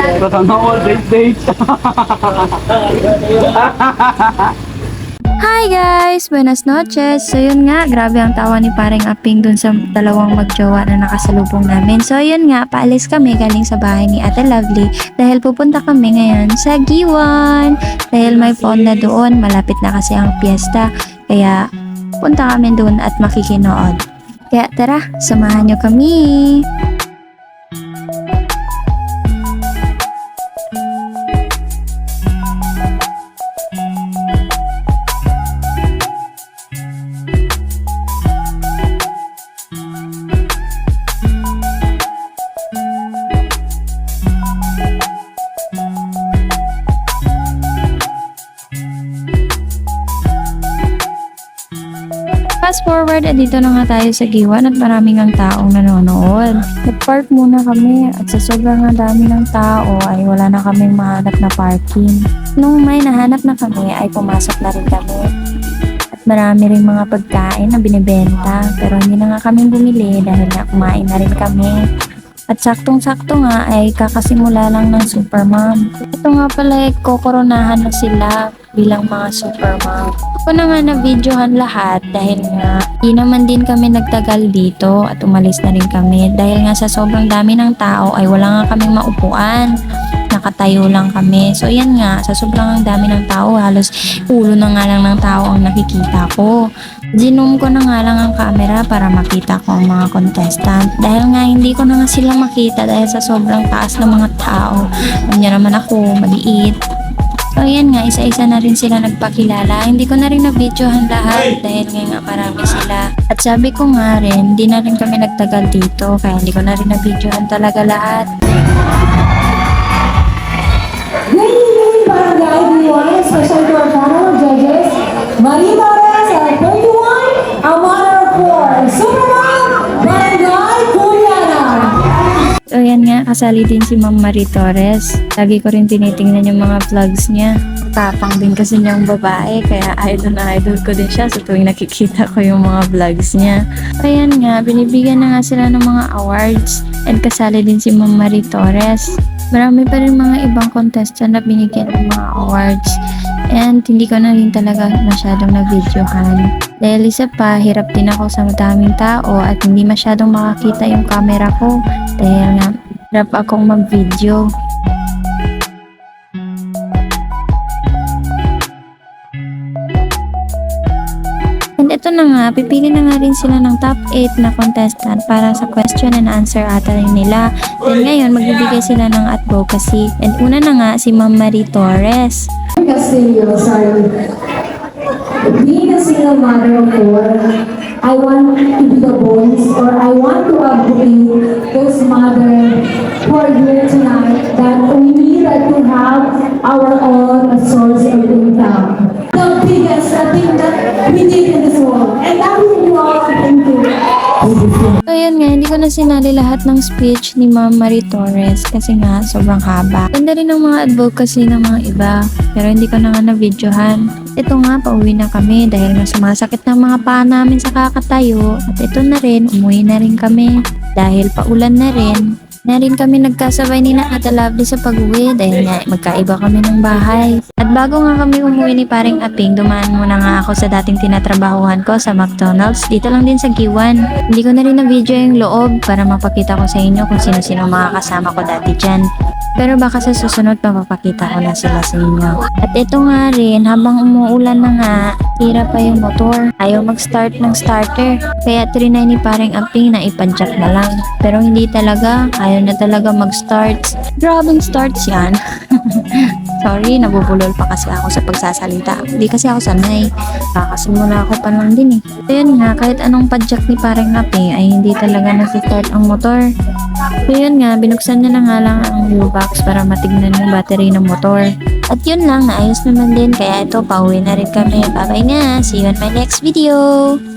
Sana all date. Hi guys! Buenas noches! So yun nga, grabe ang tawa ni paring Aping dun sa dalawang magjowa na nakasalubong namin. So yun nga, paalis kami galing sa bahay ni Ate Lovely dahil pupunta kami ngayon sa Giwan. Dahil may pond na doon, malapit na kasi ang piyesta. Kaya punta kami doon at makikinood. Kaya tara, samahan nyo kami! Fast forward, dito na nga tayo sa Giwan at maraming ang taong nanonood. Nag-park muna kami at sa sobrang dami ng tao ay wala na kaming mahanap na parking. Nung may nahanap na kami ay pumasok na rin kami. At marami rin mga pagkain na binibenta pero hindi na nga kami bumili dahil nga kumain na rin kami. At saktong-sakto nga ay kakasimula lang ng Supermom. Ito nga pala ay kokoronahan na sila bilang mga Supermom. Ako na nga na-videohan lahat dahil nga di naman din kami nagtagal dito at umalis na rin kami. Dahil nga sa sobrang dami ng tao ay wala nga kaming maupuan. Nakatayo lang kami. So yan nga, sa sobrang dami ng tao, halos ulo na nga lang ng tao ang nakikita ko. Ginum ko na nga lang ang camera para makita ko ang mga contestant. Dahil nga hindi ko na nga sila makita dahil sa sobrang taas ng mga tao. Kanya naman ako, maliit. So ayan nga, isa-isa na rin sila nagpakilala. Hindi ko na rin na-videohan lahat dahil nga marami sila. At sabi ko nga rin, hindi na rin kami nagtagal dito kaya hindi ko na rin na-videohan talaga lahat. Good evening, Barangay Giwan, special to our panel of judges, Marie Torres at 31, Amara 4, Supermom, Barangay Juliana. So yan nga, kasali din si Ma'am Marie Torres. Lagi ko rin tinitingnan yung mga vlogs niya. Tapang din kasi niyang babae, kaya idol na idol ko din siya sa tuwing nakikita ko yung mga vlogs niya. Ayan nga, binibigyan na nga sila ng mga awards and kasali din si Ma'am Marie Torres. Marami pa rin mga ibang contestant na binigyan ng mga awards and hindi ko na rin talaga masyadong na-videohan. Dahil isa pa, hirap din ako sa madaming tao at hindi masyadong makakita yung camera ko dahil nga hirap akong mag-video. And ito na nga, pipili na nga rin sila ng top 8 na contestant para sa question and answer ata rin nila. Then ngayon, magbibigay sila ng advocacy. And una na nga, si Ma'am Marie Torres. Castillo, sorry. Being a single mother of 4, I want to be the voice or I want to advocate those mothers who are here tonight that we need to have our own source of income. The biggest thing that we did in this world. And that is you all, thank you. So yun nga, hindi ko na sinali lahat ng speech ni Ma'am Marie Torres kasi nga sobrang haba. Ganda rin ng mga advocacy ng mga iba pero hindi ko na nga na-videohan. Ito nga, pauwi na kami dahil nga sumasakit ng mga paa namin sa kakatayo at ito na rin, umuwi na rin kami dahil paulan na rin. Na rin kami nagkasabay ni na Ate Lovely sa pag-uwi dahil nga magkaiba kami ng bahay. At bago nga kami umuwi ni paring Aping, dumaan muna nga ako sa dating tinatrabahuhan ko sa McDonald's. Dito lang din sa Giwan. Hindi ko na rin na-video yung loob para mapakita ko sa inyo kung sino-sino mga kasama ko dati dyan. Pero baka sa susunod mapapakita ko na sila sa inyo. At ito nga rin, habang umuulan na nga, tira pa yung motor. Ayaw mag-start ng starter. Kaya trinay ni paring Aping na ipadjak na lang. Pero hindi talaga, ayaw na talaga mag-start. Grabing starts yan. Sorry, nabubulol pa kasi ako sa pagsasalita. Hindi kasi ako sanay. Kakasimula ako pa lang din eh. Ayun nga, kahit anong padjak ni paring Aping ay hindi talaga nag-start ang motor. So yun nga, binuksan niya na nga lang ang wheel box para matignan yung battery ng motor. At yun lang, naayos naman din. Kaya ito, pauwi na rin kami. Bye bye na. See you on my next video.